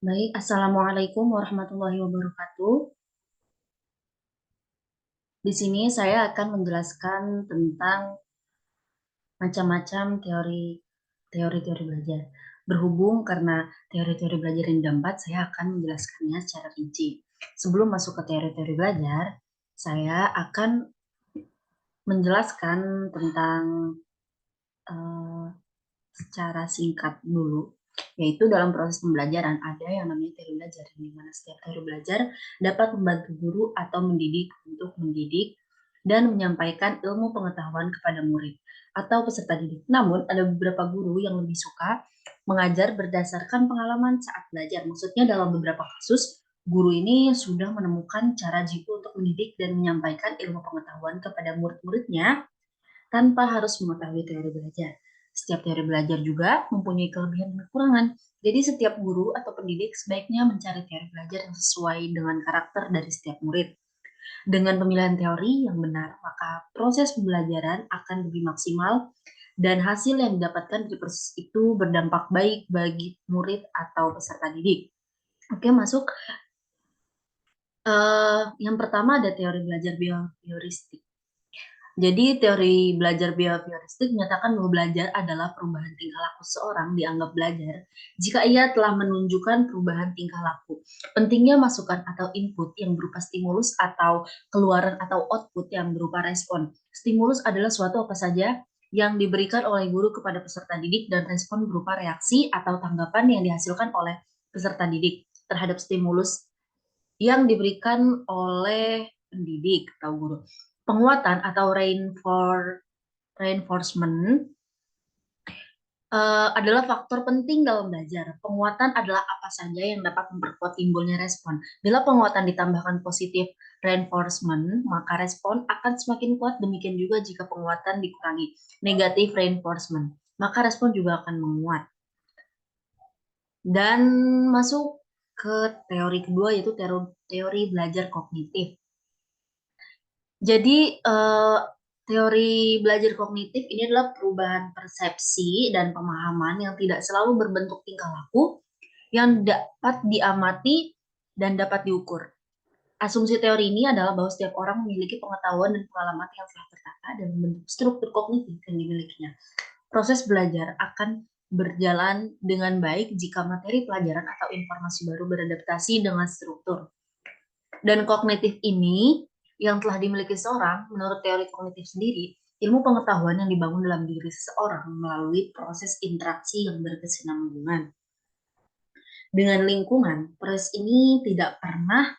Baik, Assalamualaikum warahmatullahi wabarakatuh. Di sini saya akan menjelaskan tentang macam-macam teori-teori belajar. Berhubung karena teori-teori belajar yang ada 4, saya akan menjelaskannya secara rinci. Sebelum masuk ke teori-teori belajar, saya akan menjelaskan tentang eh, secara singkat dulu, yaitu dalam proses pembelajaran ada yang namanya teori belajar, di mana setiap teori belajar dapat membantu guru atau mendidik untuk mendidik dan menyampaikan ilmu pengetahuan kepada murid atau peserta didik. Namun, ada beberapa guru yang lebih suka mengajar berdasarkan pengalaman saat belajar. Maksudnya dalam beberapa kasus, guru ini sudah menemukan cara jitu untuk mendidik dan menyampaikan ilmu pengetahuan kepada murid-muridnya tanpa harus mengetahui teori belajar. Setiap teori belajar juga mempunyai kelebihan dan kekurangan. Jadi setiap guru atau pendidik sebaiknya mencari teori belajar yang sesuai dengan karakter dari setiap murid. Dengan pemilihan teori yang benar, maka proses pembelajaran akan lebih maksimal dan hasil yang didapatkan dari proses itu berdampak baik bagi murid atau peserta didik. Oke, masuk. Yang pertama ada teori belajar behavioristik. Jadi teori belajar behavioristik menyatakan bahwa belajar adalah perubahan tingkah laku seseorang dianggap belajar jika ia telah menunjukkan perubahan tingkah laku. Pentingnya masukan atau input yang berupa stimulus atau keluaran atau output yang berupa respon. Stimulus adalah suatu apa saja yang diberikan oleh guru kepada peserta didik dan respon berupa reaksi atau tanggapan yang dihasilkan oleh peserta didik terhadap stimulus yang diberikan oleh pendidik atau guru. Penguatan atau reinforcement adalah faktor penting dalam belajar. Penguatan adalah apa saja yang dapat memperkuat timbulnya respon. Bila penguatan ditambahkan positif reinforcement, maka respon akan semakin kuat. Demikian juga jika penguatan dikurangi negatif reinforcement, maka respon juga akan menguat. Dan masuk ke teori kedua, yaitu teori belajar kognitif. Jadi teori belajar kognitif ini adalah perubahan persepsi dan pemahaman yang tidak selalu berbentuk tingkah laku yang dapat diamati dan dapat diukur. Asumsi teori ini adalah bahwa setiap orang memiliki pengetahuan dan pengalaman yang telah tertata dalam bentuk struktur kognitif yang dimilikinya. Proses belajar akan berjalan dengan baik jika materi pelajaran atau informasi baru beradaptasi dengan struktur. Dan kognitif ini yang telah dimiliki seorang, menurut teori kognitif sendiri, ilmu pengetahuan yang dibangun dalam diri seseorang melalui proses interaksi yang berkesinambungan dengan lingkungan. Proses ini tidak pernah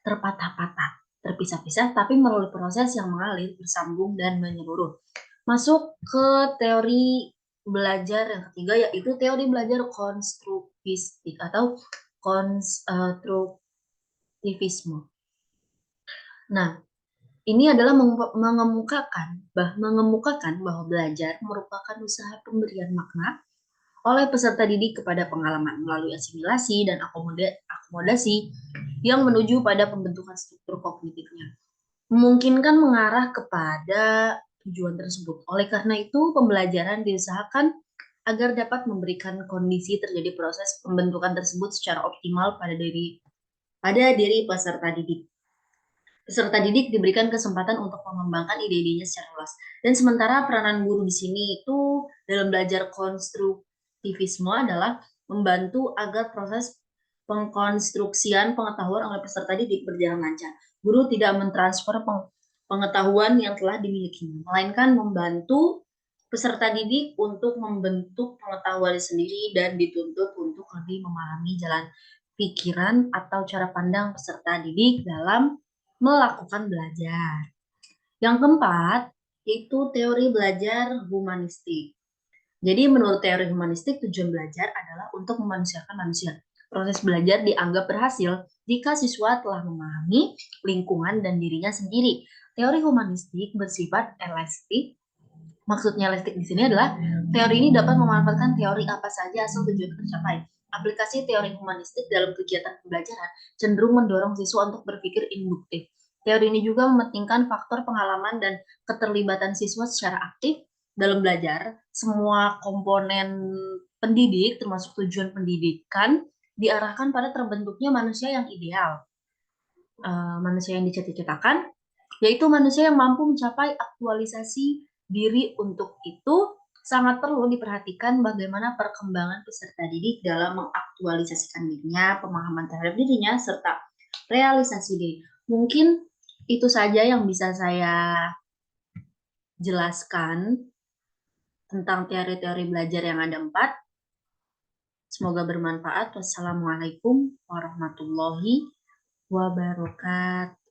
terpatah-patah, terpisah-pisah, tapi melalui proses yang mengalir, bersambung, dan menyeluruh. Masuk ke teori belajar yang ketiga, yaitu teori belajar konstruktivistik atau konstruktivisme. Nah, ini adalah mengemukakan bahwa belajar merupakan usaha pemberian makna oleh peserta didik kepada pengalaman melalui asimilasi dan akomodasi yang menuju pada pembentukan struktur kognitifnya. Memungkinkan mengarah kepada tujuan tersebut. Oleh karena itu, pembelajaran diusahakan agar dapat memberikan kondisi terjadi proses pembentukan tersebut secara optimal pada diri peserta didik. Peserta didik diberikan kesempatan untuk mengembangkan ide-idenya secara luas. Dan sementara peranan guru di sini itu dalam belajar konstruktivisme adalah membantu agar proses pengkonstruksian pengetahuan oleh peserta didik berjalan lancar. Guru tidak mentransfer pengetahuan yang telah dimilikinya, melainkan membantu peserta didik untuk membentuk pengetahuan sendiri dan dituntut untuk lebih memahami jalan pikiran atau cara pandang peserta didik dalam melakukan belajar. Yang keempat, itu teori belajar humanistik. Jadi menurut teori humanistik, tujuan belajar adalah untuk memanusiakan manusia. Proses belajar dianggap berhasil jika siswa telah memahami lingkungan dan dirinya sendiri. Teori humanistik bersifat elastik. Maksudnya elastik di sini adalah teori ini dapat memanfaatkan teori apa saja asal tujuan tercapai. Aplikasi teori humanistik dalam kegiatan pembelajaran cenderung mendorong siswa untuk berpikir induktif. Teori ini juga mementingkan faktor pengalaman dan keterlibatan siswa secara aktif dalam belajar. Semua komponen pendidik, termasuk tujuan pendidikan, diarahkan pada terbentuknya manusia yang ideal. Manusia yang dicita-citakan, yaitu manusia yang mampu mencapai aktualisasi diri. Untuk itu, sangat perlu diperhatikan bagaimana perkembangan peserta didik dalam mengaktualisasikan dirinya, pemahaman terhadap dirinya, serta realisasi diri. Mungkin itu saja yang bisa saya jelaskan tentang teori-teori belajar yang ada 4. Semoga bermanfaat. Wassalamualaikum warahmatullahi wabarakatuh.